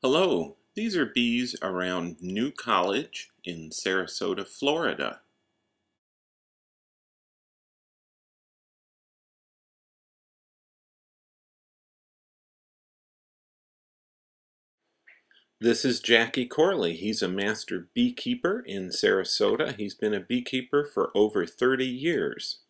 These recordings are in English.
Hello, these are bees around New College in Sarasota, Florida. This is Jackie Corley. He's a master beekeeper in Sarasota. He's been a beekeeper for over 30 years.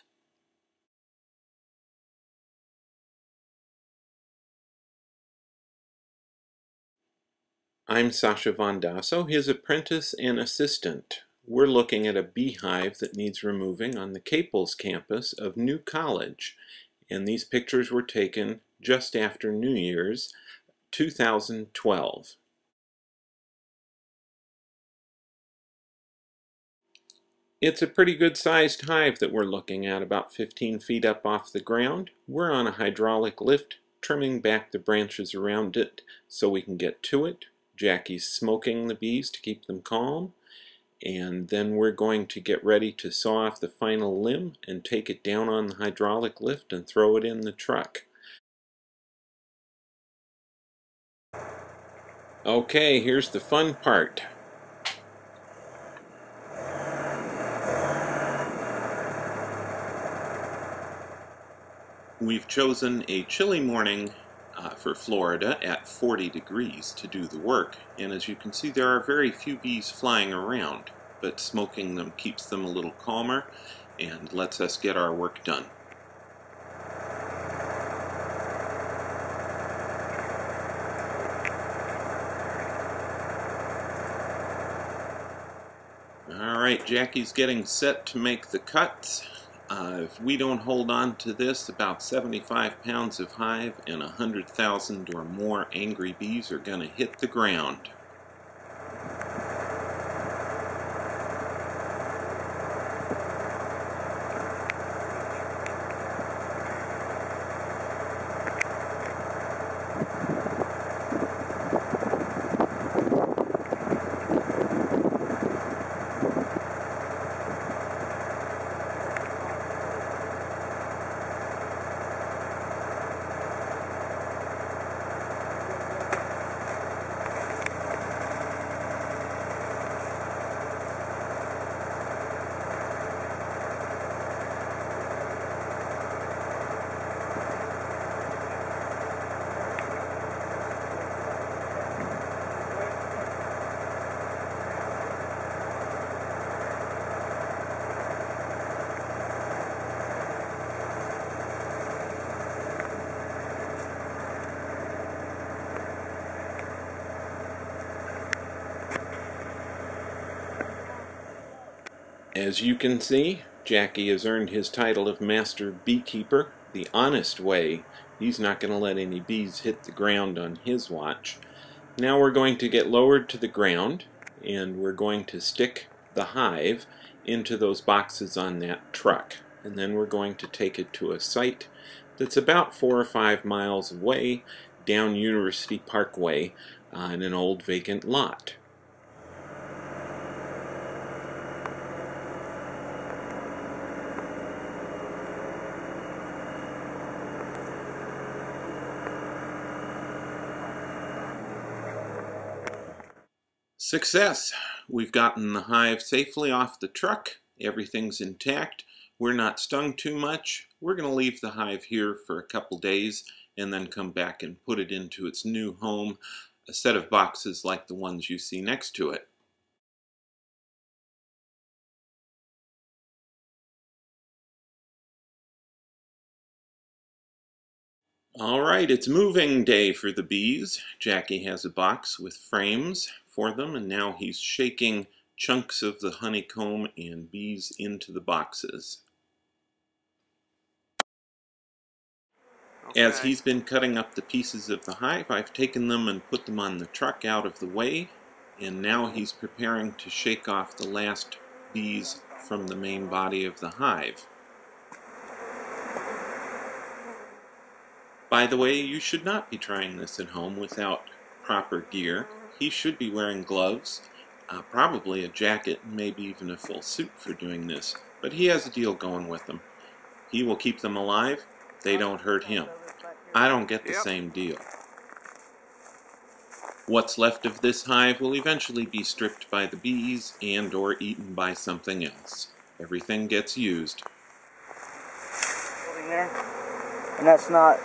I'm Sasha Von Dasso, his apprentice and assistant. We're looking at a beehive that needs removing on the Caples campus of New College. And these pictures were taken just after New Year's, 2012. It's a pretty good sized hive that we're looking at, about 15 feet up off the ground. We're on a hydraulic lift, trimming back the branches around it so we can get to it. Jackie's smoking the bees to keep them calm. And then we're going to get ready to saw off the final limb and take it down on the hydraulic lift and throw it in the truck. Okay, here's the fun part. We've chosen a chilly morning for Florida at 40 degrees to do the work, and as you can see there are very few bees flying around, but smoking them keeps them a little calmer and lets us get our work done. Alright, Jackie's getting set to make the cuts. If we don't hold on to this, about 75 pounds of hive and 100,000 or more angry bees are going to hit the ground. As you can see, Jackie has earned his title of Master Beekeeper the honest way. He's not going to let any bees hit the ground on his watch. Now we're going to get lowered to the ground, and we're going to stick the hive into those boxes on that truck. And then we're going to take it to a site that's about 4 or 5 miles away down University Parkway in an old vacant lot. Success! We've gotten the hive safely off the truck. Everything's intact. We're not stung too much. We're going to leave the hive here for a couple days and then come back and put it into its new home, a set of boxes like the ones you see next to it. Alright, it's moving day for the bees. Jackie has a box with frames for them, and now he's shaking chunks of the honeycomb and bees into the boxes. Okay. As he's been cutting up the pieces of the hive, I've taken them and put them on the truck out of the way, and now he's preparing to shake off the last bees from the main body of the hive. By the way, you should not be trying this at home without proper gear. He should be wearing gloves, probably a jacket, and maybe even a full suit for doing this. But he has a deal going with them. He will keep them alive. They don't hurt him. I don't get the same deal. What's left of this hive will eventually be stripped by the bees and or eaten by something else. Everything gets used. And that's not,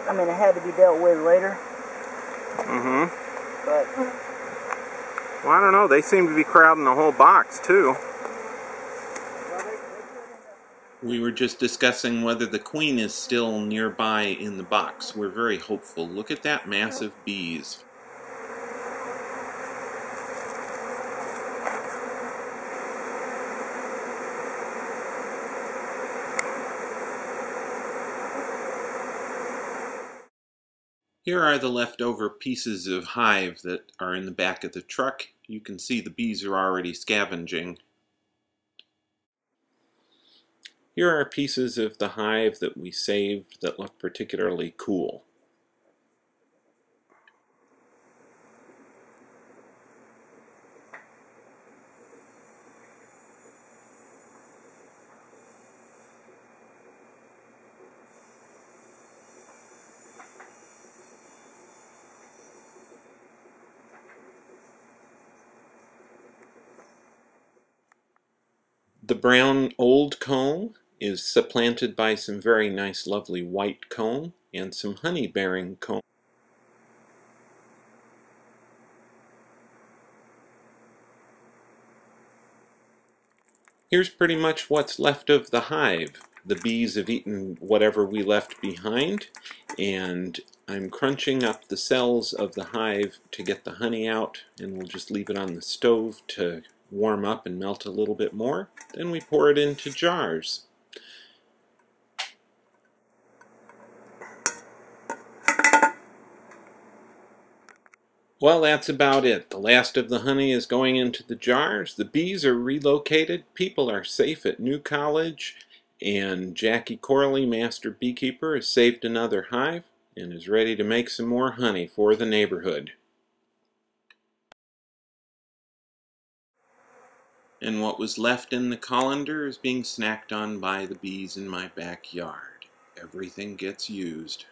I mean, it had to be dealt with later. But well, I don't know, they seem to be crowding the whole box too. We were just discussing whether the queen is still nearby in the box. We're very hopeful. Look at that mass of bees. Here are the leftover pieces of hive that are in the back of the truck. You can see the bees are already scavenging. Here are pieces of the hive that we saved that look particularly cool. The brown old comb is supplanted by some very nice lovely white comb and some honey-bearing comb. Here's pretty much what's left of the hive. The bees have eaten whatever we left behind, and I'm crunching up the cells of the hive to get the honey out, and we'll just leave it on the stove to warm up and melt a little bit more. Then we pour it into jars. Well, that's about it. The last of the honey is going into the jars. The bees are relocated. People are safe at New College. And Jackie Corley, Master Beekeeper, has saved another hive and is ready to make some more honey for the neighborhood. And what was left in the colander is being snacked on by the bees in my backyard. Everything gets used.